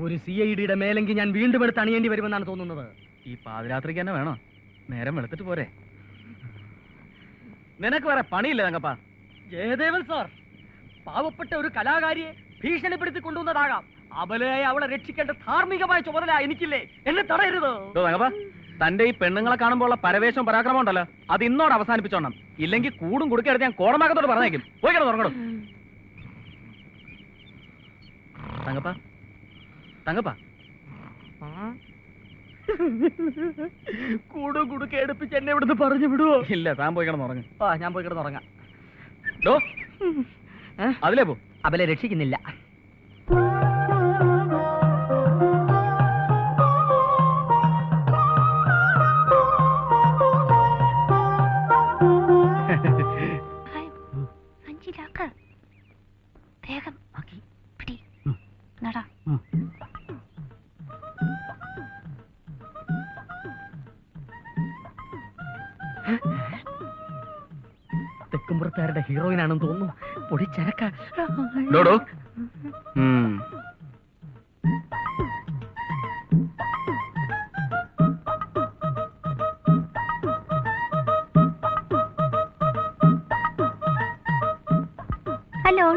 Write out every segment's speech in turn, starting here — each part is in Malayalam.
ഒരു CID മേലെങ്കിൽ ഞാൻ വീണ്ടും എടുത്ത് അണിയേണ്ടി വരുമെന്നാണ് തോന്നുന്നത്. ഈ പാതിരാത്രിക്ക് തന്നെ വേണോ? നേരം വെളുത്തിട്ട് പോരെ? നിനക്ക് വേറെ പണിയില്ല തങ്കപ്പ. ജയദേവൻ സാർ പാവപ്പെട്ട ഒരു കലാകാരിയെ ഭീഷണിപ്പെടുത്തി കൊണ്ടുവന്നതാകാം. അബലയായി അവളെ രക്ഷിക്കേണ്ട ധാർമ്മികമായ ചുമതല എനിക്കില്ലേ? എന്നെ തടയരുത്. തങ്കപ്പ, തന്റെ ഈ പെണ്ണുങ്ങളെ കാണുമ്പോൾ ഉള്ള പരവേശവും പരാക്രമം ഉണ്ടല്ലോ, അത് ഇന്നോട് അവസാനിപ്പിച്ചോണം. ഇല്ലെങ്കിൽ കൂടും കുടുക്കെടുത്ത് ഞാൻ കോടമാക്കത്തോട് പറഞ്ഞേക്കും. പോയി കിടന്ന് ഉറങ്ങണം. തങ്കപ്പ, തങ്കപ്പ, കൂടും കുടുക്കെ എടുപ്പിച്ച് എന്നെ ഇവിടുന്ന് പറഞ്ഞു വിടുവോ? ഇല്ല, താൻ പോയി കിടന്ന് ഉറങ്ങും. ഞാൻ പോയി കിടന്നുറങ്ങാം. അതിലേ പോ. അബലെ രക്ഷിക്കുന്നില്ല. തെക്കുംപുറത്തുകാരുടെ ഹീറോയിനാണെന്ന് തോന്നുന്നു. പൊടിച്ചരക്ക. ഹലോ,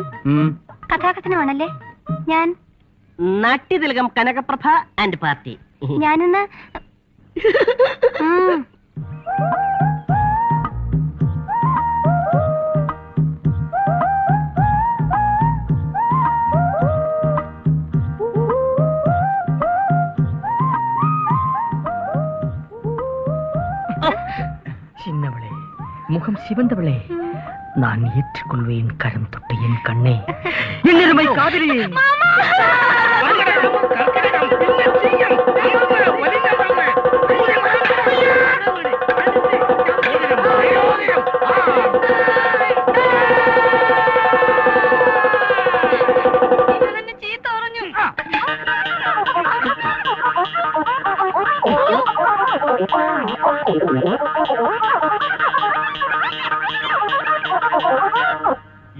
കഥാകഥനമാണല്ലേ? ഞാൻ നാട്യതിലകം കനകപ്രഭ ആൻഡ് പാർട്ടി. ഞാനിന്ന് சின்னவளே, முகம் சிவந்தவளே, நான் ஏற்றுக்கொள்வேன் கரம் தொட்டு என் கண்ணே. என்னருமை காதலியே.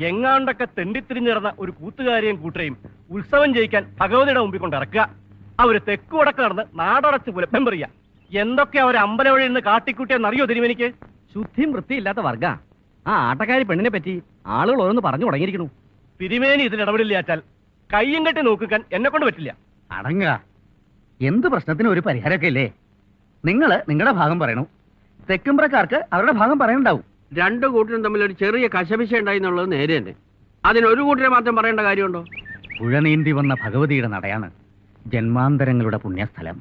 എങ്ങാണ്ടൊക്കെ തെണ്ടിത്തിരിഞ്ഞിറന്ന ഒരു കൂത്തുകാരെയും കൂട്ടരെയും ഉത്സവം ജയിക്കാൻ ഭഗവതിയുടെ മുമ്പിൽ കൊണ്ട് ഇറക്കുക. അവര് തെക്കു വടക്ക് നടന്ന് നാടടച്ച് പുലപ്പം പറയുക. എന്തൊക്കെ അവർ അമ്പല വഴി നിന്ന് കാട്ടിക്കൂട്ടിയെന്നറിയോ തിരുമേനിക്ക്? ശുദ്ധിയും വൃത്തിയില്ലാത്ത വർഗ. ആ ആട്ടക്കാരി പെണ്ണിനെ പറ്റി ആളുകൾ ഓരോന്ന് പറഞ്ഞു തുടങ്ങിയിരിക്കണു. തിരുമേനി ഇതിൽ ഇടപെടില്ലാച്ചാൽ കയ്യും കെട്ടി നോക്കിക്കാൻ എന്നെ കൊണ്ട് പറ്റില്ല. അടങ്ങുക. എന്ത് പ്രശ്നത്തിനും ഒരു പരിഹാരമൊക്കെ ഇല്ലേ? നിങ്ങളുടെ ഭാഗം പറയണു, തെക്കുംപുറക്കാർക്ക് അവരുടെ ഭാഗം പറയണ്ടാവും. രണ്ടു കൂട്ടരും തമ്മിൽ ഒരു ചെറിയ കശപിശ ഉണ്ടായി എന്നുള്ളത് നേരെ തന്നെ. അതിനൊരു കൂട്ടരെ മാത്രം പറയേണ്ട കാര്യമുണ്ടോ? പുഴ നീന്തി വന്ന ഭഗവതിയുടെ നടയാണ് ജന്മാന്തരങ്ങളുടെ പുണ്യസ്ഥലം.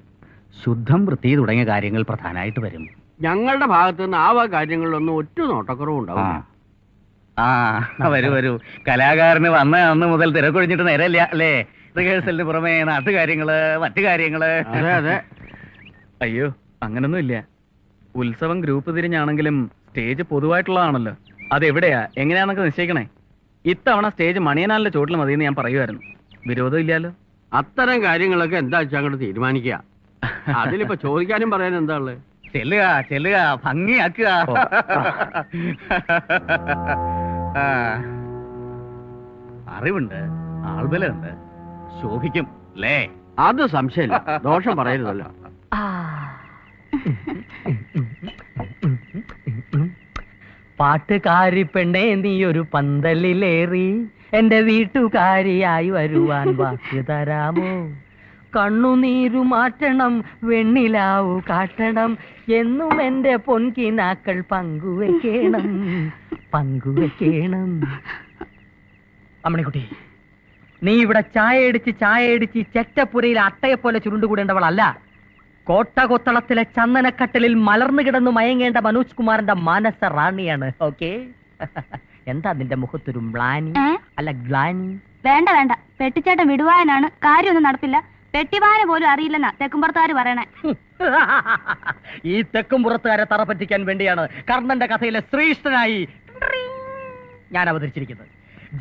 ശുദ്ധം വൃത്തി തുടങ്ങിയ കാര്യങ്ങൾ പ്രധാനമായിട്ട് വരും. ഞങ്ങളുടെ ഭാഗത്ത് നിന്ന് ആ കാര്യങ്ങളിലൊന്നും ഒറ്റ നോട്ടക്കുറവും ഉണ്ടാവും. വരൂ. കലാകാരന് വന്ന അന്ന് മുതൽ തിരക്കൊഴിഞ്ഞിട്ട് നേരമില്ല അല്ലേ? റിഹേഴ്സലിന് പുറമെ നാട്ടുകാര്യങ്ങള്, മറ്റു കാര്യങ്ങള്. അതെ അതെ. അയ്യോ, അങ്ങനൊന്നും ഇല്ല. ഉത്സവം ഗ്രൂപ്പ് തിരിഞ്ഞാണെങ്കിലും സ്റ്റേജ് പൊതുവായിട്ടുള്ളതാണല്ലോ. അതെവിടെയാ എങ്ങനെയാന്നൊക്കെ നിശ്ചയിക്കണേ. ഇത്തവണ സ്റ്റേജ് മണിയനാലിന്റെ ചോട്ടിൽ മതിയെന്ന് ഞാൻ പറയുമായിരുന്നു. വിരോധം ഇല്ലല്ലോ. അത്തരം കാര്യങ്ങളൊക്കെ എന്താ വെച്ചാൽ അങ്ങോട്ട് തീരുമാനിക്കുക. അതിലിപ്പോ ചോദിക്കാനും പറയാനും എന്താ ഉള്ളത്? ചെല്ലുക, ഭംഗിയാക്കുക. അറിവുണ്ട്, ആൾബലുണ്ട്, ശോഭിക്കും അല്ലേ? അത് സംശയമില്ല. ദോഷം പറയരുതല്ലോ. പാട്ടുകാരി പെണ്ണേ, നീ ഒരു പന്തലിലേറി എന്റെ വീട്ടുകാരിയായി വരുവാൻ വാക്ക് തരാമോ? കണ്ണുനീരു മാറ്റണം, വെണ്ണിലാവു കാട്ടണം, എന്നും എന്റെ പൊൻകിനാക്കൾ പങ്കുവെക്കണം. അമ്മണിക്കുട്ടി, നീ ഇവിടെ ചായ അടിച്ച് ചെറ്റപ്പുരയിൽ അട്ടയെപ്പോലെ ചുരുണ്ടുകൂടേണ്ടവളല്ല. കോട്ടകൊത്തളത്തിലെ ചന്ദനക്കട്ടലിൽ മലർന്നു കിടന്നു മയങ്ങേണ്ട മനോജ് കുമാറിന്റെ മാനസ റാണിയാണ്. ഓക്കെ? എന്താ നിന്റെ മുഖത്തൊരു മ്ലാനി? അല്ല ഗ്ലാനി? വേണ്ട, പെട്ടിച്ചേട്ടൻ വിടുവാനാണ്. കാര്യമൊന്നും നടത്തില്ല. പെട്ടിവാന പോലും അറിയില്ലെന്നാ തെക്കുംപുറത്തുകാർ പറയണേ. ഈ തെക്കുംപുറത്തുകാരെ തറ പറ്റിക്കാൻ വേണ്ടിയാണ് കർണന്റെ കഥയിലെ ശ്രീഷ്ഠനായി ഞാൻ അവതരിച്ചിരിക്കുന്നത്.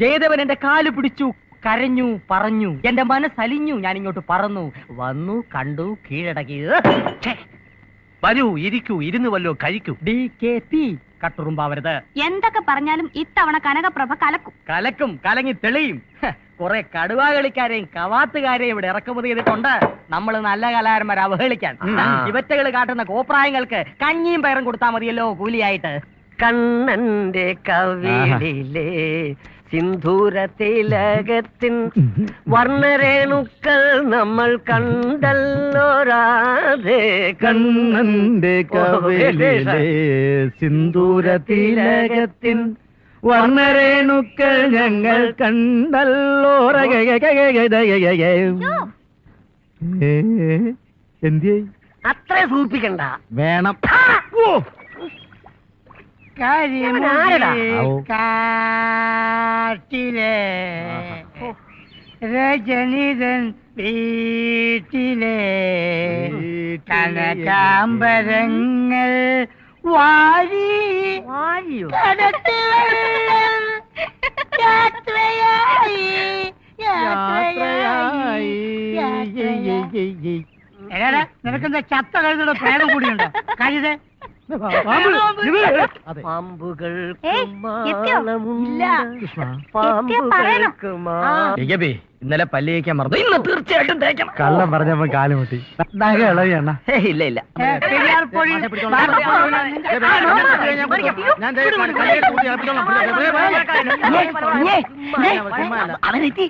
ജയദേവൻ എന്റെ കാല് പിടിച്ചു, കരഞ്ഞു, പറഞ്ഞു, എന്റെ മനസ്സലിഞ്ഞു. ഞാൻ ഇങ്ങോട്ട് പറന്നു വന്നു, കണ്ടു, കീഴടക്കി. വരൂ, ഇരിക്കൂ, ഇരുന്ന് വല്ലോ കഴിക്കൂ. DKP കട്ടുറുമ്പാവരുത്. എന്തൊക്കെ പറഞ്ഞാലും ഇത്തവണ കനകപ്രഭ കലക്കും. കലങ്ങി തെളിയും. കുറെ കടുവാ കളിക്കാരെയും കവാത്തുകാരെയും ഇവിടെ ഇറക്കുമതി ചെയ്തിട്ടുണ്ട് നമ്മൾ നല്ല കലാകാരന്മാരെ അവഹേളിക്കാൻ. ഇവറ്റകൾ കാട്ടുന്ന കോപ്രായങ്ങൾക്ക് കഞ്ഞിയും പയറും കൊടുത്താൽ മതിയല്ലോ കൂലിയായിട്ട്. കണ്ണന്റെ കവിളിലെ സിന്ധൂര തിലകത്തിൻ വർണ്ണരേണുക്കൾ നമ്മൾ കണ്ടല്ലോ രാധേ. കണ്ണന്റെ കവിളിലെ സിന്ദൂര തിലകത്തിൻ വർണ്ണരേണുക്കൾ ഞങ്ങൾ കണ്ടല്ലോ. എന്തിയേ അത്ര സൂപ്പിക്കണ്ട. വേണം. ആരടാ? കാട്ടിലെ രജനിതൻ വീട്ടിലെ കനകാംബരങ്ങൾ വാരി നിനക്കെന്താ ചത്ത കഴുതയുടെ പ്രേതം കൂടിയുണ്ടോ? കഴുത ഇന്നലെ പല്ല് തേക്കാൻ മറന്നു. ഇന്ന് തീർച്ചയായിട്ടും തേക്കണം. കള്ളം പറഞ്ഞപ്പോ കാലുമുട്ടി. ഇളവിയണ്ണ. ഇല്ല ഇല്ല. അവനെത്തി.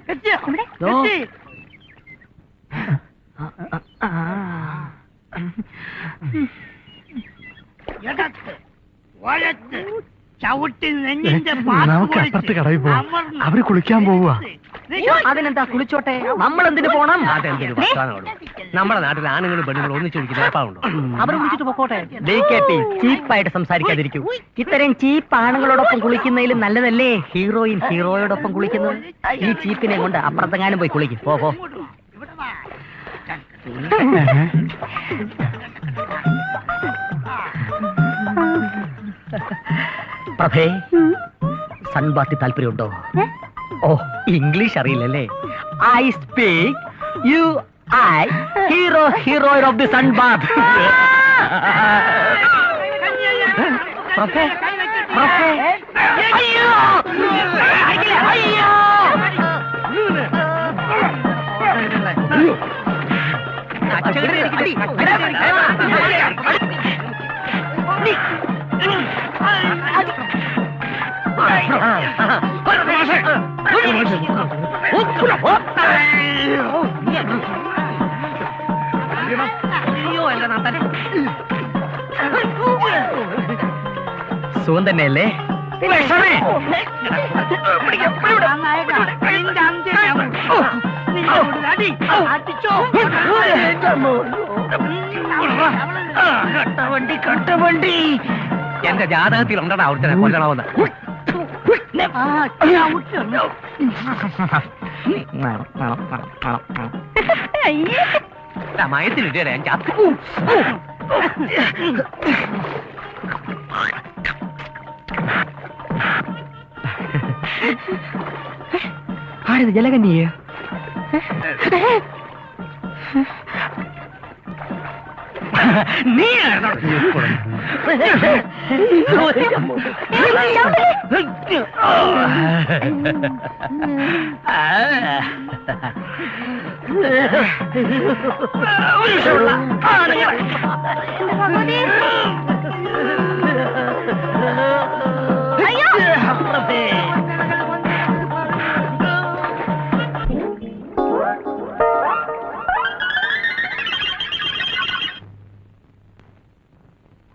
നമുക്ക് അപ്പുറത്ത് കടയിൽ പോവാം. അവര് കുളിക്കാൻ പോവുക. അതിനെന്താ, കുളിച്ചോട്ടെ, നമ്മൾ എന്തിനു പോണം? നമ്മുടെ നാട്ടിൽ ആണുങ്ങളും പെണ്ണുങ്ങളും ഒന്നിച്ചു കുളിക്കുന്നുണ്ടോ? അവർ കുളിച്ചിട്ട് പൊക്കോട്ടെ. ചീപ്പായിട്ട് സംസാരിക്കാതിരിക്കൂ. ഇത്തരം ചീപ്പ് ആണുങ്ങളോടൊപ്പം കുളിക്കുന്നതിലും നല്ലതല്ലേ ഹീറോയിൻ ഹീറോയോടൊപ്പം കുളിക്കുന്നത്? ഈ ചീപ്പിനെ കൊണ്ട് അപ്പുറത്തെങ്ങാനും പോയി കുളിക്കും. പോ. പ്രഭേ, സൺബാത്തി താല്പര്യമുണ്ടോ? ഓ, ഇംഗ്ലീഷ് അറിയില്ലല്ലേ? I speak you I heroine of the sunbath. പ്രഭേ, അയ്യോ അയ്യോ. സുഖം തന്നെയല്ലേ? കട്ടവണ്ടി എന്റെ ജാതകത്തിൽ ഉണ്ടടാ അവിടുത്തെ കൊല്ലണമെന്ന്. മയത്തിലിട്ടേ ഞാൻ ചത്തു. ആരത് ജലകന്യ? നീ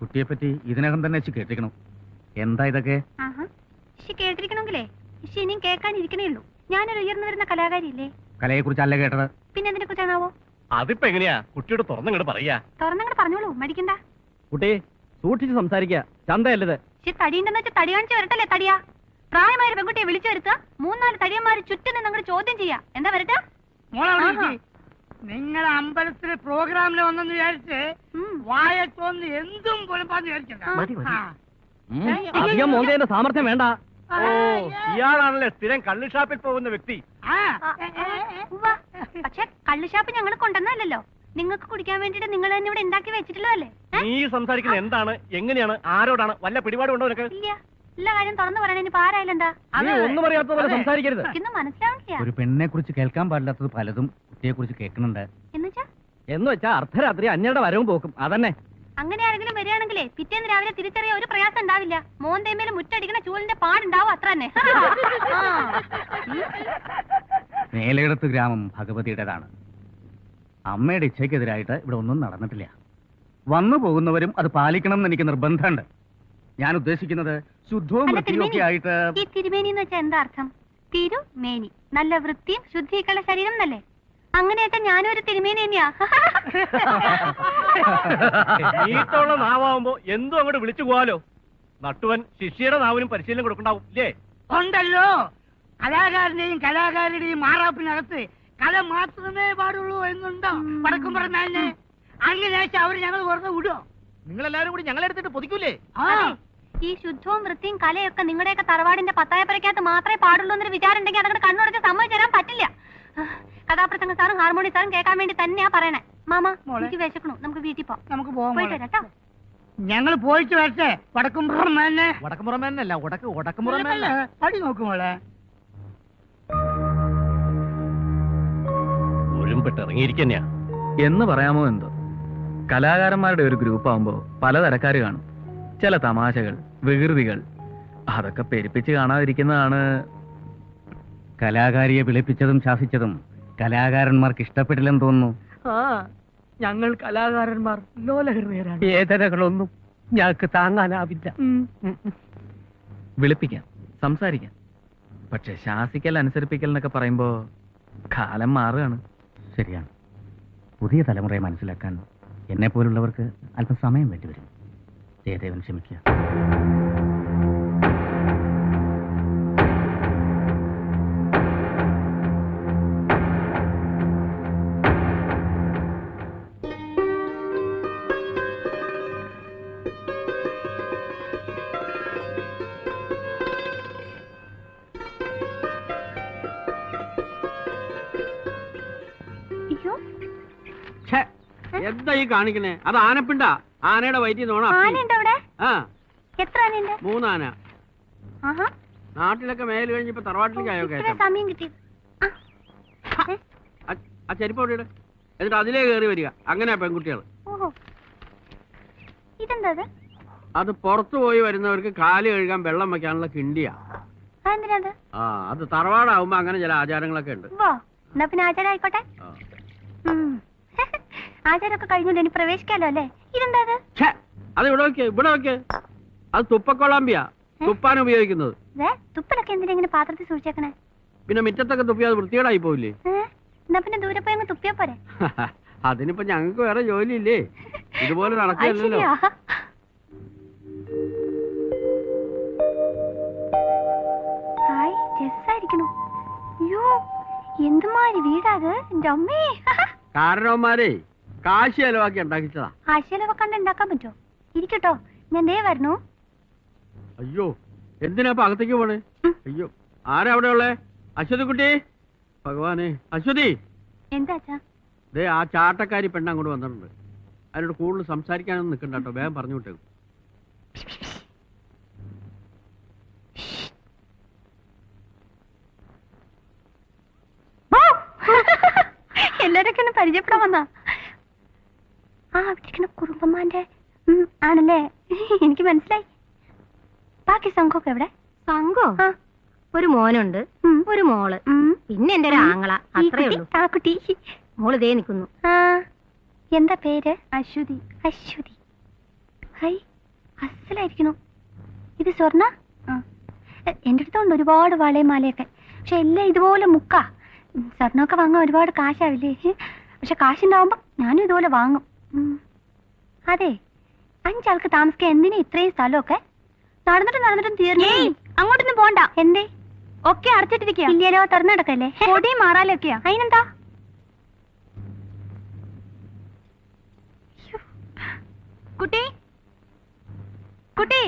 കുട്ടിയെ പറ്റി ഇതിനകം തന്നെ കേട്ടിരിക്കണം. എന്താ ഇതൊക്കെ? കേട്ടിരിക്കണമെങ്കിലേ ഇനിയും കേൾക്കാനിരിക്കണേ ഉള്ളൂ. ഞാനൊരു ഉയർന്നു വരുന്ന കലാകാരിയില്ലേ? കലയെ കുറിച്ചല്ല കേട്ടത്. പിന്നെ എന്തിനെ കുറിച്ചാണാവോ? അതിപ്പോ എങ്ങനെയാ കുട്ടിയോട് തുറന്നങ്ങോട്ട് പറയാ? തുറന്നങ്ങോട്ട് പറഞ്ഞോളൂ, മടിക്കണ്ട. കുട്ടി സൂക്ഷിച്ച് സംസാരിക്ക. ചന്തയല്ലത്. തടിയുണ്ടെന്ന് വെച്ചാൽ തടി കാണിച്ച് വരട്ടല്ലേ തടിയാ? പ്രായമായ ഒരു പെൺകുട്ടിയെ വിളിച്ചു വരുത്തുക, 3-4 തടിയന്മാര് ചുറ്റും നിന്ന് അങ്ങോട്ട് ചോദ്യം ചെയ്യാ. എന്താ വരട്ടെ? നിങ്ങൾ അമ്പലത്തില് പ്രോഗ്രാമിന് വന്നെന്ന് വിചാരിച്ച് വായത്തോന്ന് എന്തും കൊലപ്പാന്ന് വിചാരിക്കണ്ട. അധികം മോന്തേന്റെ സാമർത്ഥ്യം വേണ്ട. ഓ, ഇയാളാണല്ലേ സ്ഥിരം കള്ള് ഷാപ്പിൽ പോകുന്ന വ്യക്തി. പക്ഷെ കള്ളുഷാപ്പ് ഞങ്ങൾ കൊണ്ടുവന്നല്ലോ. നിങ്ങൾക്ക് കുടിക്കാൻ വേണ്ടിട്ട് നിങ്ങൾ തന്നെ ഇവിടെ ഉണ്ടാക്കി വെച്ചിട്ടുള്ളതല്ലേ? നീ സംസാരിക്കുന്നത് എന്താണ്, എങ്ങനെയാണ്, ആരോടാണ്? വല്ല പിടിപാടുണ്ടോ നിനക്ക്? ഇല്ല. എല്ലാ കാര്യം തുറന്നു പറയണ ഇനി ആരായാലുണ്ടാ നീ ഒന്നും അറിയാത്ത പോലെ സംസാരിക്കരുത്. എനിക്കൊന്നും മനസ്സിലാവണില്ല. ഒരു പെണ്ണിനെ കുറിച്ച് കേൾക്കാൻ പാടില്ലാത്തത് പലതും കുട്ടിയെ കുറിച്ച് കേൾക്കുന്നുണ്ട്. എന്നുവെച്ചാ എന്ന് വെച്ചാ അർദ്ധരാത്രി അന്യയുടെ വരവും പോക്കും അതന്നെ. അങ്ങനെ ആരെങ്കിലും വരികയാണെങ്കിലേ പിറ്റേന്ന് രാവിലെ തിരിച്ചറിയാൻ ഒരു പ്രയാസം ഉണ്ടാവില്ല. മോന്തേമേലും മുറ്റടിക്കണ ചൂലിന്റെ പാടുണ്ടാവും, അത്ര തന്നെ. മേലയിടത്ത് ഗ്രാമം ഭഗവതിയുടേതാണ്. അമ്മയുടെ ഇച്ഛയ്ക്കെതിരായിട്ട് ഇവിടെ ഒന്നും നടന്നിട്ടില്ല. വന്നു പോകുന്നവരും അത് പാലിക്കണം എന്ന് എനിക്ക് നിർബന്ധമുണ്ട്. ഞാൻ ഉദ്ദേശിക്കുന്നത് ശുദ്ധവും അല്ല, വൃത്തിയൊക്കെ ആയിട്ട് ഈ തിരുമേനി എന്ന് വെച്ചാൽ എന്താ അർത്ഥം? തിരുമേനി നല്ല വൃത്തിയും ശുദ്ധിയൊക്കെയുള്ള ശരീരം എന്നല്ലേ? അങ്ങനെയായിട്ട് ഞാനും ഒരു തിരുമേനി തന്നെയാ. നീട്ടുള്ള നാവാകുമ്പോ എന്തും അങ്ങോട്ട് വിളിച്ചു പോവാലോ. നട്ടുവൻ ശിഷ്യയുടെ നാവിനും പരിശീലനം കൊടുക്കണ്ടാവും ഇല്ലേ? ഉണ്ടല്ലോ. കലാകാരന്റെയും കലാകാരിയുടെയും മാറാപ്പിനകത്ത് കല മാത്രമേ പാടുള്ളൂ എന്നുണ്ടോ വടക്കും പറഞ്ഞാലിന്? അങ്ങനെ അവര് ഞങ്ങൾ വെറുതെ വിടുവോ? നിങ്ങളെല്ലാരും കൂടി ഞങ്ങളെടുത്തിട്ട് പൊതിക്കൂലേ? അതെ, ഈ ശുദ്ധവും വൃത്തിയും കലയൊക്കെ നിങ്ങളുടെയൊക്കെ തറവാടിന്റെ പത്തായപ്പരക്കകത്ത് മാത്രമേ പാടുള്ളൂ എന്നൊരു വിചാരം ഉണ്ടെങ്കിൽ അതങ്ങോട്ട് കണ്ണുടച്ച് സമ്മതിച്ചു തരാൻ പറ്റില്ല. കഥാപ്രസംഗ സാറും ഹാർമോണി സാറും കേൾക്കാൻ വേണ്ടി തന്നെയാ പറയണേ. മാമ, എനിക്ക് വിശക്കണു, നമുക്ക് വീട്ടിൽ പോവാം. നമുക്ക് പോകാൻ പോയിട്ട് വരാം കേട്ടോ. ഞങ്ങൾ പോയിട്ട് വരട്ടെ. വടക്കും പുറമേ വടക്കുമുറമേനല്ല ഉടക്കുമുറമേനല്ല. പടി നോക്കുമോളെ. ഒരുമ്പെട്ട് ഇറങ്ങിയിരിക്കന്നെയാ. എന്ന് പറയാമോ എന്തോ. കലാകാരന്മാരുടെ ഒരു ഗ്രൂപ്പ് ആവുമ്പോ പലതരക്കാര് കാണും. ചില തമാശകൾ, വികൃതികൾ, അതൊക്കെ പെരുപ്പിച്ച് കാണാതിരിക്കുന്നതാണ്. കലാകാരിയെ വിളിപ്പിച്ചതും ശാസിച്ചതും കലാകാരന്മാർക്ക് ഇഷ്ടപ്പെട്ടില്ലെന്ന് തോന്നുന്നു. ഞങ്ങൾ കലാകാരന്മാർ ലോലഹൃദയരാണ്. വേദനകളൊന്നും ഞങ്ങൾക്ക് താങ്ങാനാവില്ല. വിളിപ്പിക്കാം, സംസാരിക്കാം. പക്ഷെ ശാസിക്കൽ, അനുസരിപ്പിക്കൽ എന്നൊക്കെ പറയുമ്പോ കാലം മാറുകയാണ്. ശരിയാണ്. പുതിയ തലമുറയെ മനസ്സിലാക്കാൻ എന്നെ പോലുള്ളവർക്ക് അല്പം സമയം വേണ്ടിവരും. ജയദേവൻ ക്ഷമിക്കുക. അയ്യോ, എന്താ ഈ കാണിക്കണേ? അത് ആനപ്പിണ്ട. ആനയുടെ വയറ്റിൽ നോണ. ആനയുണ്ടോ അവിടെ? ആ, എത്ര ആനയുണ്ട്? 3 ആന. ആഹാ, നാട്ടിലൊക്കെ മേല് കഴിഞ്ഞപ്പോ തറവാട്ടിലേക്കായോ ഇത്ര കയറ്റം. സമയം കിട്ടി. ആ ചെരുപ്പ് അവിടെ ഇട്. എന്നിട്ട് അതിലേ കയറി വരിക. അങ്ങനെയാ പെൺകുട്ടികൾ. ഓഹോ, ഇതെന്താ? അത് പുറത്തു പോയി വരുന്നവർക്ക് കാല് കഴുകാൻ വെള്ളം വെക്കാനുള്ള കിണ്ടിയാ. അതെന്തിനാ? ആ, അത് തറവാടാവുമ്പോ അങ്ങനെ ചില ആചാരങ്ങളൊക്കെ ഉണ്ട്. വാ, എന്നാ പിന്നെ ആചാരം ആയിക്കോട്ടെ. ആ. ആചാരമൊക്കെ കഴിഞ്ഞോണ്ട് ഇനി പ്രവേശിക്കാലോ അല്ലേ? ഇതെന്താ? അത് ഇവിടെ വെക്ക്, ഇവിടെ വെക്ക്. അത് തുപ്പക്കൊളാമ്പിയാ, തുപ്പാൻ ഉപയോഗിക്കുന്നത്. തുപ്പലൊക്കെ എന്തിനാ ഇങ്ങനെ പാത്രത്തിൽ സൂക്ഷിച്ചേക്കണേ? പിന്നെ മുറ്റത്തൊക്കെ തുപ്പിയാ അത് വൃത്തികേടായി പോവില്ലേ? എന്നാ പിന്നെ ദൂരെ പോയി അങ്ങ് തുപ്പിയാ പോരെ? അതിനിപ്പോ ഞങ്ങൾക്ക് വേറെ ജോലിയില്ലേ? ഇതുപോലെ നടക്കില്ലല്ലോ. ഹായ്, രസായിരിക്കണു. അയ്യോ, എന്തുമാതിരി വീടാത്. എന്റെ അമ്മേ. കാരണവന്മാരെ കാശി ചെലവാക്കി ഉണ്ടാക്കിച്ചതാ. ആശയലൊക്കെ കണ്ട് ഉണ്ടാക്കാൻ പറ്റുമോ? ഇരിക്കട്ടോ, ഞാൻ ദേ വരണു. അയ്യോ, എന്തിനാ ഇപ്പൊ അകത്തേക്ക് പോണേ? അയ്യോ, ആരാ അവിടെ ഉള്ളേ? അശ്വതി കുട്ടി, ഭഗവാനെ. അശ്വതി, എന്താ അച്ഛാ? ദേ ആ ചാട്ടക്കാരി പെണ്ണ് അങ്ങോട്ട് വന്നിട്ടുണ്ട്. അതിനോട് കൂടുതൽ സംസാരിക്കാനൊന്നും നിൽക്കണ്ട കേട്ടോ. വേഗം പറഞ്ഞു വിട്ടേക്കും. എല്ലാരൊക്കെ ഒന്ന് പരിചയപ്പെടാൻ വന്നാ? ആ, അവിടെ കുറുമ്പന്മാന്റെ ആണല്ലേ? എനിക്ക് മനസ്സിലായി. ബാക്കി സംഘമൊക്കെ എവിടെ? സംഘോ? ഒരു മോനുണ്ട്, ഒരു മോള്, പിന്നെ എന്റെ ഒരു ആങ്ങള. അത്രേ ഉള്ളൂ. ആ കുട്ടി മോള് ദേ നിൽക്കുന്നു. എന്താ പേര്? അശ്വതി. അശ്വതി, ഹൈ, അസലായിരിക്കണു. ഇത് സ്വർണ്ണ? എന്റെ അടുത്തുണ്ട് ഒരുപാട് വളയും മാലയൊക്കെ. പക്ഷെ എല്ലാം ഇതുപോലെ മുക്കാ. സ്വർണ്ണമൊക്കെ വാങ്ങാൻ ഒരുപാട് കാശാവില്ലേ? പക്ഷെ കാശുണ്ടാവുമ്പോ ഞാനും ഇതുപോലെ വാങ്ങും. അതെ, 5 ആൾക്ക് താമസിക്കാൻ എന്തിനാ ഇത്രയും സ്ഥലമൊക്കെ? നടന്നിട്ടും തീർന്നു. അങ്ങോട്ടൊന്നും പോണ്ട. എന്തേ? ഒക്കെ അടച്ചിട്ടിരിക്കുക. ഇല്ലല്ലോ, തുറന്നു കിടക്കല്ലേ? പൊടിയും മാറാലൊക്കെയാ. അതിനെന്താ? കുട്ടി, കുട്ടി.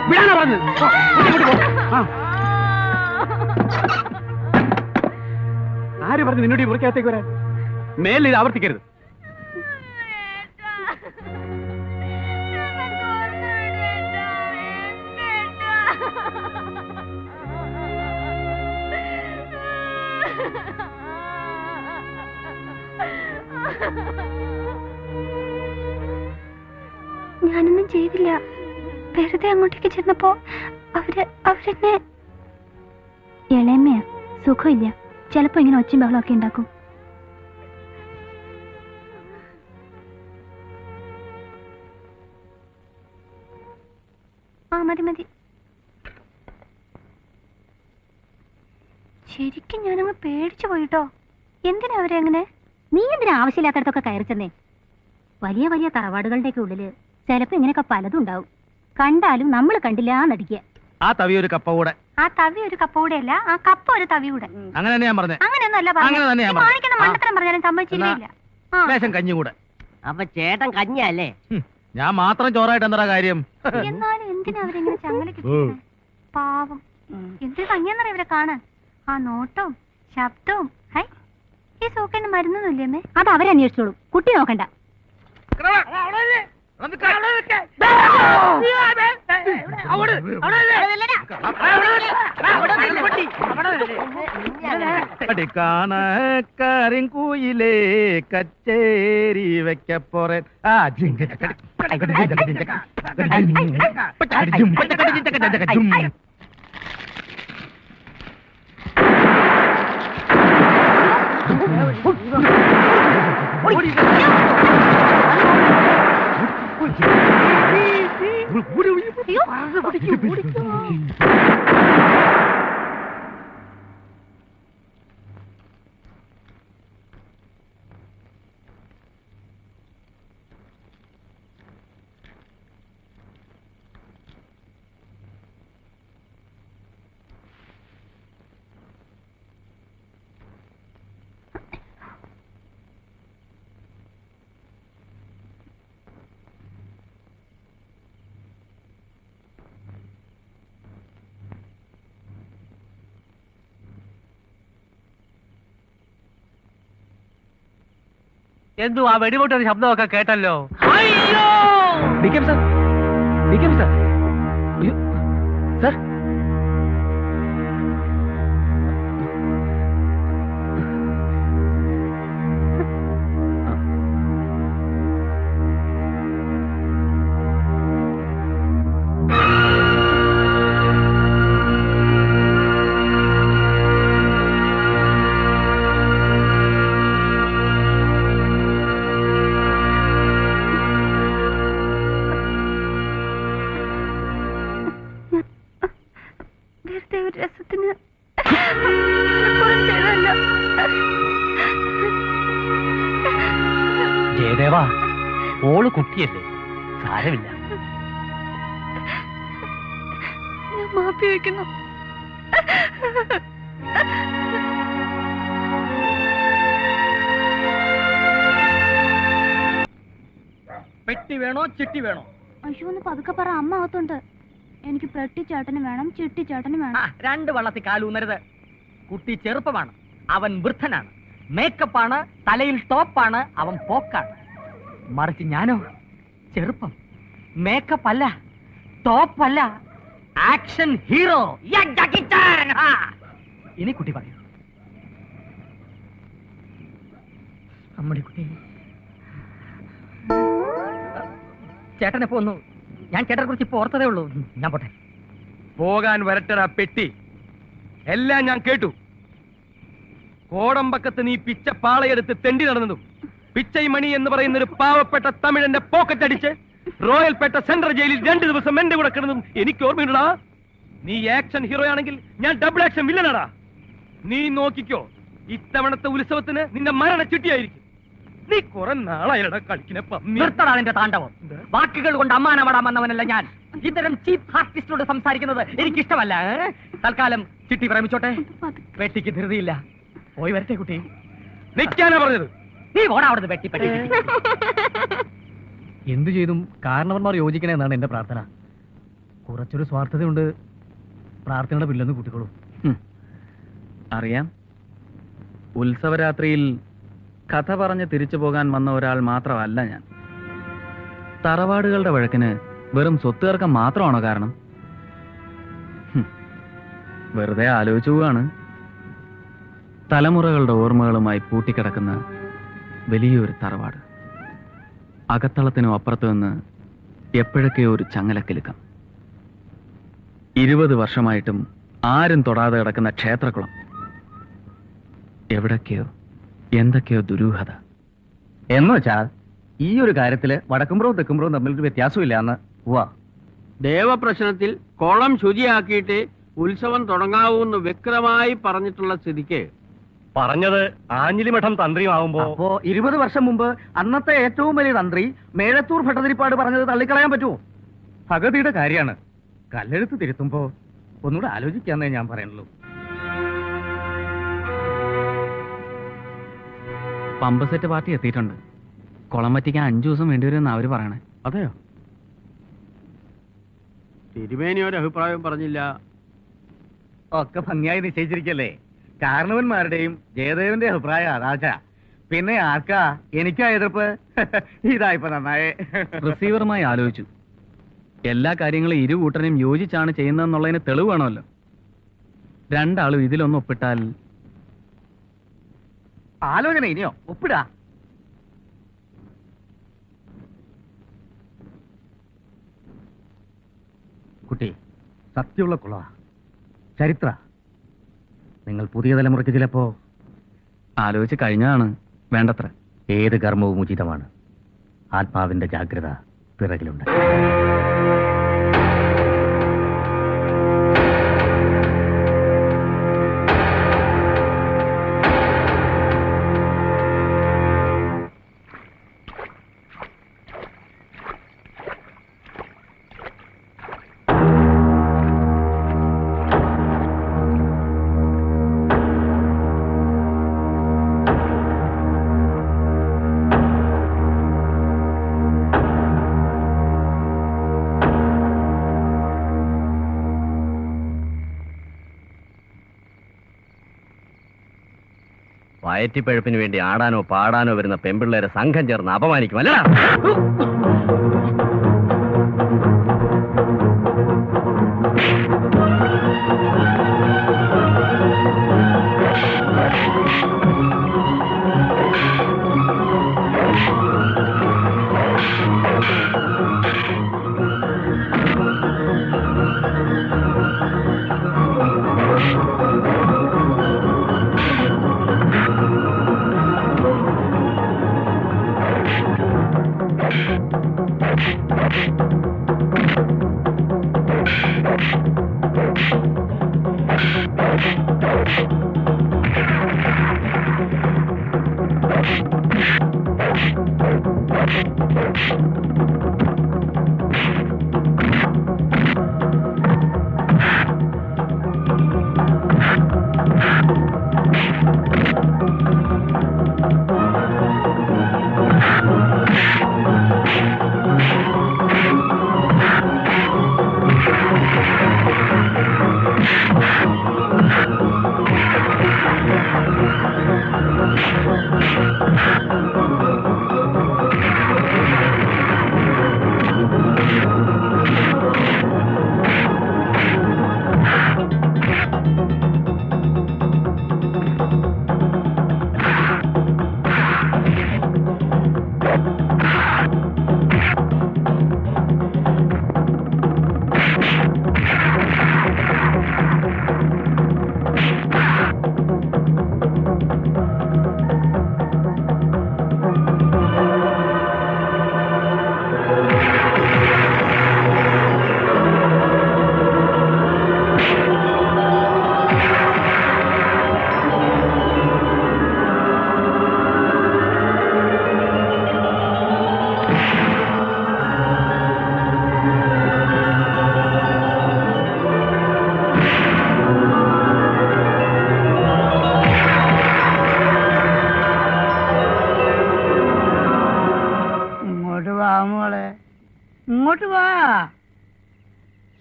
വിടാനാ പറഞ്ഞത്. ഇങ്ങോട്ട് പോ. ആ. ആര് പറഞ്ഞു നിന്നോട് ഈ മുറിക്കകത്തേക്ക് വരാൻ? മേലിൽ ഇത് ആവർത്തിക്കരുത്. ഞാനൊന്നും ചെയ്തില്ല. വെറുതെ അങ്ങോട്ടേക്ക് ചെന്നപ്പോ അവരെന്നെ ഇളയമ്മയാ, സുഖമില്ല. ചിലപ്പോ ഇങ്ങനെ ഒച്ചയും ബഹളമൊക്കെ ഉണ്ടാക്കും. ആ മതി മതി. ശരിക്കും ഞാനങ്ങ് പേടിച്ചു പോയിട്ടോ. എന്തിനാ അവരെ അങ്ങനെ? നീ എന്തിനാ ആവശ്യമില്ലാത്തടത്തൊക്കെ കയറി ചെന്നേ? വലിയ വലിയ തറവാടുകളുടെയൊക്കെ ഉള്ളില് ചിലപ്പോ ഇങ്ങനെയൊക്കെ പലതും ഉണ്ടാവും. കണ്ടാലും നമ്മൾ കണ്ടില്ല നടിക്കുക. ആ തവി ഒരു കപ്പ കൂടെ. ആ തവി ഒരു കപ്പ കൂടെ അല്ല, ആ കപ്പ ഒരു തവി കൂടെ. അങ്ങനെ തന്നെ ഞാൻ പറഞ്ഞേ. അങ്ങനെയൊന്നും അല്ല അങ്ങനെ തന്നെ ഞാൻ പറഞ്ഞത്. കാണിക്കുന്ന മണ്ടത്തരം പറഞ്ഞാലും സമ്മതിച്ചില്ല. ലേശം കഞ്ഞി കൂടെ. അപ്പൊ ചേട്ടൻ കഞ്ഞല്ലേ? ഞാൻ മാത്രം ചോറായിട്ട് എന്താ കാര്യം? എന്നാലും എന്തിനാ അവരെങ്ങനെ ചങ്ങലക്ക് ഇട്ടിരിക്കുന്നെ? പാവം. എന്തൊരു ഭംഗിയാന്നറിയ ഇവരെ കാണാൻ. ആ നോട്ടവും ശബ്ദവും. ഹൈ, ഈ സൂക്കേണ്ട മരുന്നൊന്നുമില്ലേ അമ്മേ? അത് അവരന്വേഷിച്ചോളൂ, കുട്ടി നോക്കണ്ട. കരിങ്കൂയിലേ കച്ചേരി വെക്കപ്പോറേ. എന്തു ആ വെടിപൊട്ടൊരു ശബ്ദമൊക്കെ കേട്ടല്ലോ. സർ, വെറുതെ ഒരു രസത്തിന് ജയദേവാ, ഓള് കുട്ടിയല്ലേ, സാരമില്ല. ഞാൻ മാപ്പി വയ്ക്കുന്നു. പെട്ടി വേണോ ചിട്ടി വേണോ? അയ്യോ ഒന്ന് പതുക്കെ പറ, അമ്മ അകത്തുണ്ട്. എനിക്ക് പെട്ടി ചേട്ടന് വേണം, ചിട്ടി ചേട്ടന് വേണം. രണ്ട് വള്ളത്തിൽ കാലൂന്നരുത്. കുട്ടി ചെറുപ്പമാണ്, അവൻ വൃദ്ധനാണ്. മേക്കപ്പാണ്, തലയിൽ ടോപ്പാണ്, അവൻ പോക്കാണ്. മറിച്ച് ഞാനോ ചെറുപ്പം, മേക്കപ്പ് അല്ല, ടോപ്പല്ല, ആക്ഷൻ ഹീറോ. ഇനി കുട്ടി പറയൂ. അമ്മടി കുട്ടി, ചേട്ടനെ പോന്നു. ഞാൻ ചേട്ടനെ കുറിച്ച് ഇപ്പൊ ഓർത്തതേ ഉള്ളൂ. ഞാൻ പോട്ടെ. പോകാൻ വരട്ടടാ പെട്ടി. എല്ലാം ഞാൻ കേട്ടു. കോടമ്പക്കത്ത് നീ പിച്ച പാളയെടുത്ത് തെണ്ടി നടന്നതും പിച്ചൈമണി എന്ന് പറയുന്ന ഒരു പാവപ്പെട്ട തമിഴന്റെ പോക്കറ്റ് അടിച്ച് റോയൽപേട്ട സെൻട്രൽ ജയിലിൽ 2 ദിവസം എന്റെ കൂടെ കിടന്നതും എനിക്ക് ഓർമ്മയുണ്ടാ. നീ ആക്ഷൻ ഹീറോ ആണെങ്കിൽ ഞാൻ ഡബിൾ ആക്ഷൻ വില്ലനാടാ. നീ നോക്കിക്കോ, ഇത്തവണത്തെ ഉത്സവത്തിന് നിന്റെ മരണ ചിട്ടിയായിരിക്കും. നീ കുറെ നാളായിരടാ കളിക്കുന്ന പന്നി. നിർത്തടാ നിന്റെ താണ്ഡവം. വാക്കുകൾ കൊണ്ട് അമ്മാനമാടാൻ വന്നവനല്ല ഞാൻ. ഇത്തരം ചീപ്പ് ആർട്ടിസ്റ്റോട് സംസാരിക്കുന്നത് എനിക്കിഷ്ടമല്ല. തൽക്കാലം ചിട്ടി പ്രേമിച്ചോട്ടെ. വെട്ടിക്ക് ധൃതിയില്ല. പോയി വരട്ടെ കുട്ടി. നിൽക്കാനാ പറഞ്ഞത്. നീ ഓടാ അവിടുന്ന് വെട്ടിപ്പെട്ടി. എന്തു ചെയ്തും കാരണവന്മാർ യോജിക്കണേ എന്നാണ് എന്റെ പ്രാർത്ഥന. കുറച്ചൊരു സ്വാർത്ഥതയുണ്ട്. പ്രാർത്ഥനയുടെ ബില്ലൊന്ന് കൂട്ടിക്കോളൂ. അറിയാം. ഉത്സവരാത്രിയിൽ കഥ പറഞ്ഞ് തിരിച്ചു പോകാൻ വന്ന ഒരാൾ മാത്രമല്ല ഞാൻ. തറവാടുകളുടെ വഴക്കിന് വെറും സ്വത്തുതർക്കം മാത്രമാണോ കാരണം? വെറുതെ ആലോചിച്ചു പോവാണ്. തലമുറകളുടെ ഓർമ്മകളുമായി പൂട്ടിക്കിടക്കുന്ന വലിയൊരു തറവാട്. അകത്തളത്തിനും അപ്പുറത്തു നിന്ന് എപ്പോഴൊക്കെയോ ഒരു ചങ്ങലക്കിലുക്കം. 20 വർഷമായിട്ടും ആരും തൊടാതെ കിടക്കുന്ന ക്ഷേത്രക്കുളം. എവിടൊക്കെയോ എന്തൊക്കെയോ ദുരൂഹത. എന്ന് വെച്ചാൽ ഈ ഒരു കാര്യത്തില് വടക്കുംപുറവും തെക്കുംപുറവും തമ്മിലൊരു വ്യത്യാസമില്ല എന്ന്. വാ, ദേവപ്രശ്നത്തിൽ കുളം ശുചിയാക്കിയിട്ട് ഉത്സവം തുടങ്ങാവൂന്ന് വ്യക്തമായി പറഞ്ഞിട്ടുള്ള സ്ഥിതിക്ക് പറഞ്ഞത് ആഞ്ഞിലിമഠം തന്ത്രിയുമാവുമ്പോ അപ്പോ 20 വർഷം മുമ്പ് അന്നത്തെ ഏറ്റവും വലിയ തന്ത്രി മേഴത്തൂർ ഭട്ടതിരിപ്പാട് പറഞ്ഞത് തള്ളിക്കളയാൻ പറ്റുമോ? ഭഗതിയുടെ കാര്യമാണ്. കല്ലെഴുത്ത് തിരുത്തുമ്പോ ഒന്നുകൂടെ ആലോചിക്കാന്നേ ഞാൻ പറയുള്ളൂ. പമ്പ് സെറ്റ് പാർട്ടി എത്തിയിട്ടുണ്ട്. കുളം വറ്റിക്കാൻ 5 ദിവസം വേണ്ടിവരുമെന്ന് അവര് പറയണേ. അതെയോ? തിരുമേനി ഒരു അഭിപ്രായം പറഞ്ഞില്ല. ഒക്കെ ഭംഗിയായി നിശ്ചയിച്ചിരിക്കല്ലേ. കാരണവന്മാരുടെയും ജയദേവന്റെ അഭിപ്രായം അതാച്ചാ. പിന്നെ ആർക്കാ എനിക്കാ എതിർപ്പ്? ഇതായിപ്പോ നന്നായേ. റിസീവറുമായി ആലോചിച്ചു. എല്ലാ കാര്യങ്ങളും ഇരു കൂട്ടരെയും യോജിച്ചാണ് ചെയ്യുന്നതെന്നുള്ളതിന് തെളിവ് വേണമല്ലോ. രണ്ടാളും ഇതിലൊന്ന് ഒപ്പിട്ടാൽ. ആലോചന ഇനിയോ? ഒപ്പിടാ. കുട്ടി, സത്യമുള്ള കുള, ചരിത്ര. നിങ്ങൾ പുതിയ തലമുറയ്ക്ക് ചിലപ്പോ ആലോചിച്ച് കഴിഞ്ഞതാണ് വേണ്ടത്ര. ഏത് കർമ്മവും ഉചിതമാണ്. ആത്മാവിന്റെ ജാഗ്രത പിറകിലുണ്ട്. വയറ്റിപ്പഴപ്പിന് വേണ്ടി ആടാനോ പാടാനോ വരുന്ന പെമ്പിള്ളേരെ സംഘം ചേർന്ന് അപമാനിക്കും അല്ലടാ.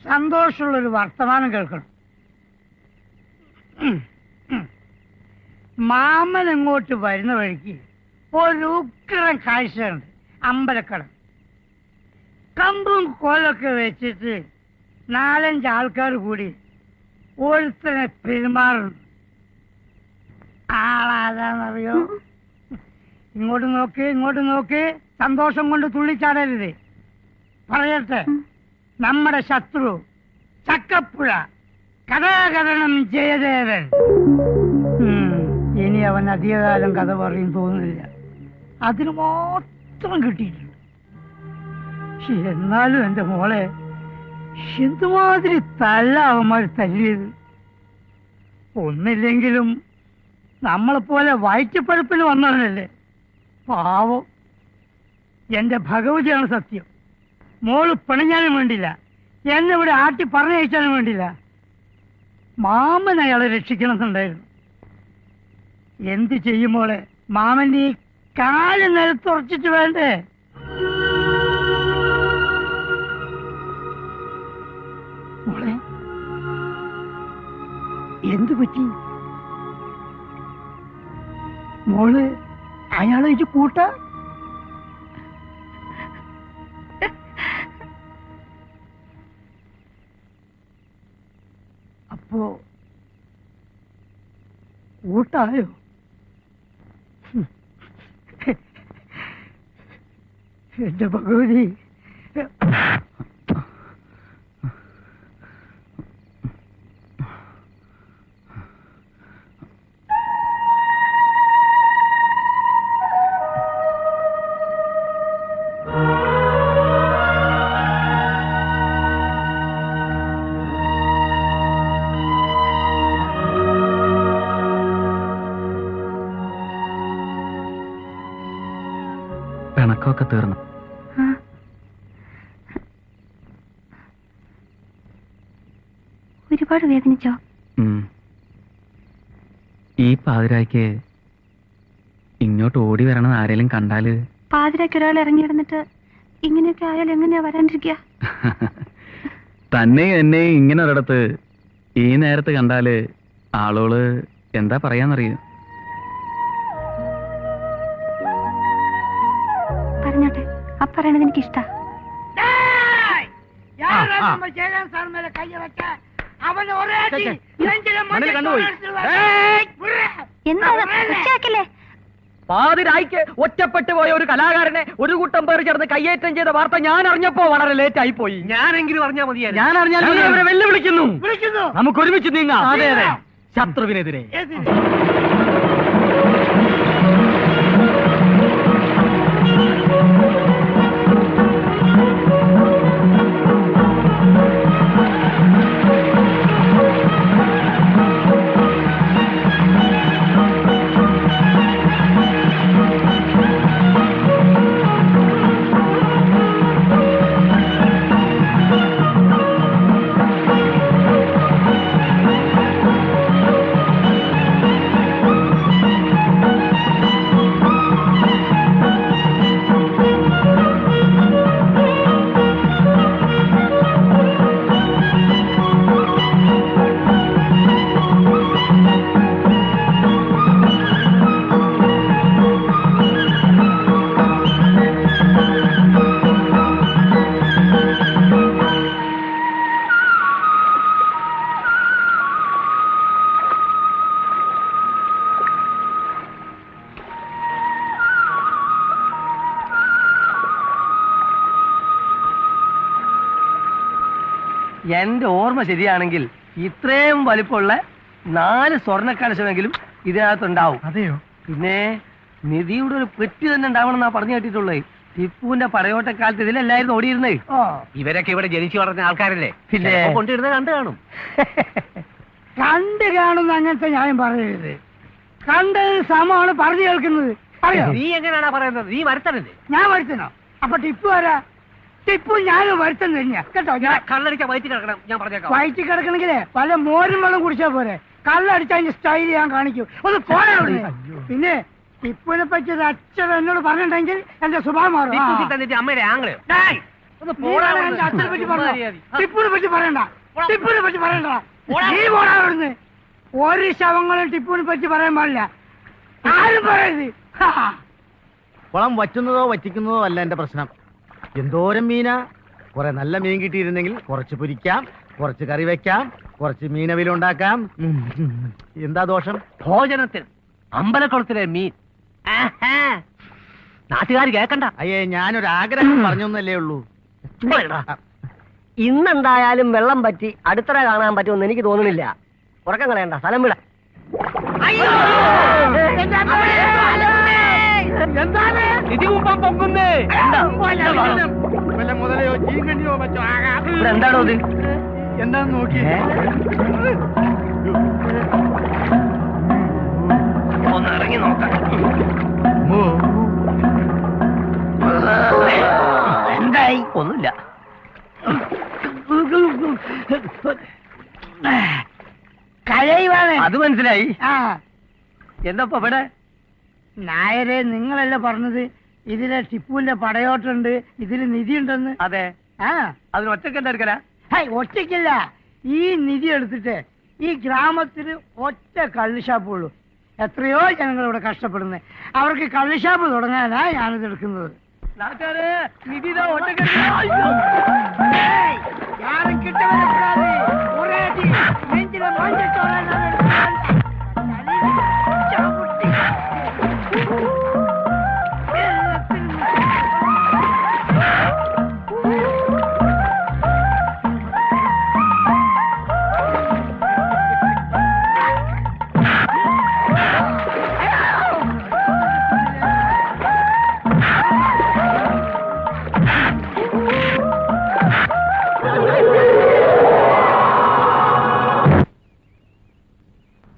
സന്തോഷമുള്ളൊരു വർത്തമാനം കേൾക്കണം. മാമൻ ഇങ്ങോട്ട് വരുന്ന വഴിക്ക് ഒരു ഉഗ്രം കാഴ്ചയുണ്ട്. അമ്പലക്കടം കമ്പും കോലൊക്കെ വെച്ചിട്ട് 4-5 ആൾക്കാർ കൂടി ഒരുത്തനെ പെരുമാറുന്നു. ആളാതാന്നറിയോ? ഇങ്ങോട്ട് നോക്ക്, ഇങ്ങോട്ട് നോക്ക്. സന്തോഷം കൊണ്ട് തുള്ളിച്ചാടരുത്. പറയട്ടെ, നമ്മുടെ ശത്രു ചക്കപ്പുഴ കഥാകരണം ജയദേവൻ. ഇനി അവൻ അധികകാലം കഥ പറയും തോന്നുന്നില്ല. അതിന് മാത്രം കിട്ടിയിട്ടുണ്ട്. എന്നാലും എന്റെ മോളെ എന്തുമാതിരി തല്ല അവന്മാർ തല്ലിയത്. ഒന്നില്ലെങ്കിലും നമ്മളെപ്പോലെ വയറ്റുപഴുപ്പിന് വന്നവനല്ലേ. പാവം. എന്റെ ഭഗവതിയാണ് സത്യം. മോള് പിണഞ്ഞാലും വേണ്ടില്ല, എന്നെ ഇവിടെ ആട്ടി പറഞ്ഞയച്ചാലും വേണ്ടില്ല. മാമൻ അയാളെ രക്ഷിക്കണമെന്നുണ്ടായിരുന്നു. എന്ത് ചെയ്യും മോളെ? മാമന്റെ ഈ കാല് നിലത്തുറച്ചിട്ട് വേണ്ടേ? മോളെ എന്തു പറ്റി? മോള് അയാളെ ഇത് കൂട്ട? അപ്പോ കൂട്ടായോ? എന്റെ ഭഗവതി. പിണക്കമൊക്കെ തീർന്നു. ഒരുപാട് വേദനിച്ചോ? ഈ പാതിരായ്ക്ക് ഇങ്ങോട്ട് ഓടി വരണം ആരെങ്കിലും കണ്ടാല്? പാതിരാക്ക് ഒരാൾ ഇറങ്ങി കിടന്നിട്ട് ഇങ്ങനെയൊക്കെ ആയാൽ എങ്ങനെയാ വരാണ്ടിരിക്കുക? തന്നെ എന്നെ ഇങ്ങനെ ഒരിടത്ത് ഈ നേരത്ത് കണ്ടാല് ആളോള് എന്താ പറയാന്നറിയോ? പറഞ്ഞോട്ടെ, ആ പറയണത് എനിക്ക് ഇഷ്ടാ. എന്താ പാതിരായ്ക്ക് ഒറ്റപ്പെട്ടു പോയ ഒരു കലാകാരനെ ഒരു കൂട്ടം പേർ ചേർന്ന് കയ്യേറ്റം ചെയ്ത വാർത്ത ഞാൻ അറിഞ്ഞപ്പോ വളരെ ലേറ്റ് ആയി പോയി. ഞാനെങ്കിലും അറിഞ്ഞാൽ മതിയായിരുന്നു. ഞാൻ അറിഞ്ഞാൽ അവരെ വെല്ലുവിളിക്കുന്നു. നമുക്ക് ഒരുമിച്ച് നീങ്ങാം. അതെ അതെ, ശത്രുവിനെതിരെ. എന്റെ ഓർമ്മ ശരിയാണെങ്കിൽ ഇത്രയും വലിപ്പമുള്ള 4 സ്വർണ്ണ കലശമെങ്കിലും ഇതിനകത്തുണ്ടാവും. അതെയോ? പിന്നെ നിധിയുടെ ഒരു പെട്ടി തന്നെ ഉണ്ടാവണമെന്നാ പറഞ്ഞു കേട്ടിട്ടുള്ളത്. ടിപ്പുവിന്റെ പടയോട്ടക്കാലത്ത് ഇതിലല്ലായിരുന്നു ഓടിയിരുന്നത്. ഇവരൊക്കെ ഇവിടെ ജനിച്ചു വളർന്ന ആൾക്കാരല്ലേ? പിന്നെ കൊണ്ടിരുന്നത് കണ്ടു കാണും. കണ്ട് കാണുന്ന അങ്ങനത്തെ ന്യായം പറയരുത്. കണ്ടത് സമമാണ് പറഞ്ഞു കേൾക്കുന്നത്. അറിയോ? നീ എങ്ങനെയാണാ പറയുന്നത്? നീ വരുത്തണല്ലേ? ഞാൻ വരുത്തണോ? അപ്പൊ ടിപ്പു ആരാ? ടിപ്പു ഞാനും വരുത്തം തന്നെയാ കേട്ടോ. ഞാൻ കള്ളടിക്കാൻ വയറ്റി കിടക്കണം, ഞാൻ പറഞ്ഞേക്കാം. വയറ്റി കിടക്കണെങ്കിലേ വല്ല മോരും വെള്ളം കുടിച്ചാ പോരെ. കള്ളടിച്ച അതിന്റെ സ്റ്റൈൽ ഞാൻ കാണിക്കും. ഒന്ന് പോരാ. പിന്നെ ടിപ്പുവിനെ പറ്റി ഒരു അച്ഛൻ എന്നോട് പറഞ്ഞിട്ടുണ്ടെങ്കിൽ എന്റെ സ്വഭാവം മാറും. അമ്മയുടെ ആംഗ്ലയോ? നീയാണ് എന്റെ അച്ഛനെ പറ്റി പറഞ്ഞോ? ടിപ്പുവിനെ പറ്റി പറയണ്ട, ടിപ്പുവിനെ പറ്റി പറയണ്ട. നീ പോടാ അവിടുന്ന്. ഒരു ശവങ്ങളും ടിപ്പുവിനെ പറ്റി പറയാൻ പാടില്ല. ആരും പറയരുത്. ഹാ. കുളം വറ്റുന്നതോ വറ്റിക്കുന്നതോ അല്ല എന്റെ പ്രശ്നം. എന്തോരം മീനാ. കുറെ നല്ല മീൻ കിട്ടിയിരുന്നെങ്കിൽ കുറച്ച് പൊരിക്കാം, കുറച്ച് കറി വെക്കാം, കുറച്ച് മീനവിലുണ്ടാക്കാം. എന്താ ദോഷം? ഭോജനത്തിൽ അമ്പലക്കുളത്തിലെ മീൻ നാട്ടുകാർ കേക്കണ്ട. അയ്യേ, ഞാനൊരു ആഗ്രഹം പറഞ്ഞൊന്നല്ലേ ഉള്ളൂ. ഇന്നെന്തായാലും വെള്ളം പറ്റി അടുത്തറ കാണാൻ പറ്റുമെന്ന് എനിക്ക് തോന്നുന്നില്ല. ഉറക്കം കളയണ്ട, സ്ഥലം വിട. മുതലയോ ചീങ്കണ്ണിയോ മറ്റോ ആകാം. എന്താണോ ഇത്? എന്താന്ന് നോക്കി. ഒന്ന് ഇറങ്ങി നോക്കാം. എന്തായി? ഒന്നുമില്ല. കരയുവാണ്. അത് മനസ്സിലായി. ആ എന്താ ഇവിടെ? നായരെ, നിങ്ങളല്ലേ പറഞ്ഞത് ഇതിലെ ടിപ്പുവിന്റെ പടയോട്ടുണ്ട്, ഇതില് നിധി ഉണ്ടെന്ന്? അതെ. ആ, അതിന് ഒറ്റക്ക് എന്താ എടുക്കല? ഒറ്റയ്ക്കില്ല. ഈ നിധി എടുത്തിട്ട് ഈ ഗ്രാമത്തിൽ ഒറ്റ കള്ളുഷാപ്പ് ഉള്ളൂ. എത്രയോ ജനങ്ങൾ ഇവിടെ കഷ്ടപ്പെടുന്നത്. അവർക്ക് കള്ളുഷാപ്പ് തുടങ്ങാനാ ഞാനിത് എടുക്കുന്നത്. നിധി யாரும் கிட்ட வரக்கூடாது. ஒரே அடி நெஞ்சில மாஞ்சிட்டோட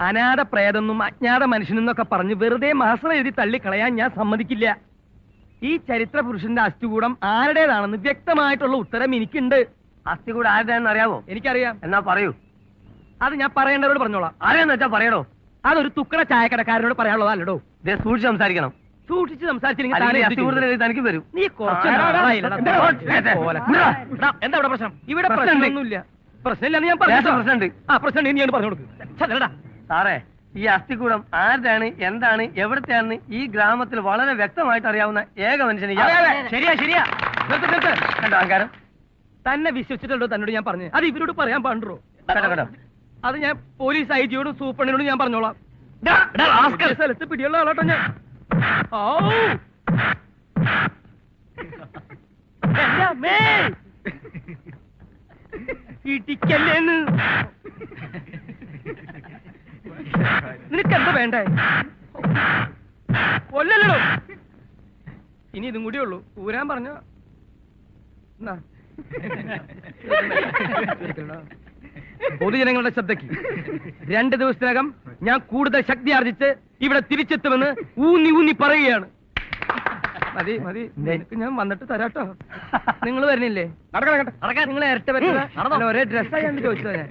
അനാഥ പ്രേതെന്നും അജ്ഞാത മനുഷ്യനെന്നൊക്കെ പറഞ്ഞ് വെറുതെ മാസം എഴുതി തള്ളിക്കളയാൻ ഞാൻ സമ്മതിക്കില്ല. ഈ ചരിത്ര പുരുഷന്റെ അസ്ഥികൂടം ആരുടേതാണെന്ന് വ്യക്തമായിട്ടുള്ള ഉത്തരം എനിക്കുണ്ട്. അസ്ഥികൂടം ആരുടേതെന്ന് അറിയാവോ? എനിക്കറിയാം. എന്നാ പറയൂ. അത് ഞാൻ പറയേണ്ടവരോട് പറഞ്ഞോളാം. ആരെയെന്ന് വെച്ചാ പറയണോ? അതൊരു തുക്കട ചായക്കടക്കാരനോട് പറയാനുള്ളതല്ലോ. സൂക്ഷിച്ച് സംസാരിക്കണം. സൂക്ഷിച്ച് സംസാരിച്ചില്ലെങ്കിൽ തനിക്ക് വരും. നീ എന്താ ഇവിടെ പ്രശ്നം? ഇവിടെ പ്രശ്നമൊന്നുമില്ല. പ്രശ്നമില്ലെന്ന് ഞാൻ പറഞ്ഞു. പ്രശ്നമുണ്ട്. ആ പ്രശ്നം നീ പറഞ്ഞു കൊടുക്കുക. സാറേ, ഈ അസ്ഥികൂടം ആരുടെയാണ്, എന്താണ്, എവിടത്തെയാണെന്ന് ഈ ഗ്രാമത്തിൽ വളരെ വ്യക്തമായിട്ട് അറിയാവുന്ന ഏക മനുഷ്യന്. ശരിയാ ശരിയാ. കണ്ടോ അഹങ്കാരം? തന്നെ വിശ്വസിച്ചിട്ടുണ്ടോ തന്നോട് ഞാൻ പറഞ്ഞു. അത് ഇവരോട് പറയാൻ പാടുണ്ടോ? അത് ഞാൻ പോലീസ് ഐജിയോടും സൂപ്രണ്ടിനോടും ഞാൻ പറഞ്ഞോളാം. സ്ഥലത്ത് പിടിയുള്ള ആളാട്ടോ ഞാൻ. ഇടിക്കല്ലേന്ന്. നിനക്കെന്താ വേണ്ടേ? കൊല്ലല്ലോ. ഇനി ഇതും കൂടിയേ ഉള്ളൂ. ഊരാൻ പറഞ്ഞ പൊതുജനങ്ങളുടെ ശ്രദ്ധയ്ക്ക് 2 ദിവസത്തിനകം ഞാൻ കൂടുതൽ ശക്തി ആർജിച്ച് ഇവിടെ തിരിച്ചെത്തുമെന്ന് ഊന്നി ഊന്നി പറയുകയാണ്. മതി മതി, ഞാൻ വന്നിട്ട് തരാട്ടോ. നിങ്ങൾ വരുന്നില്ലേ? നിങ്ങൾ ഇരട്ട പറ്റുന്ന ഒരേ ഡ്രസ്സാണ് ചോദിച്ചത് ഞാൻ.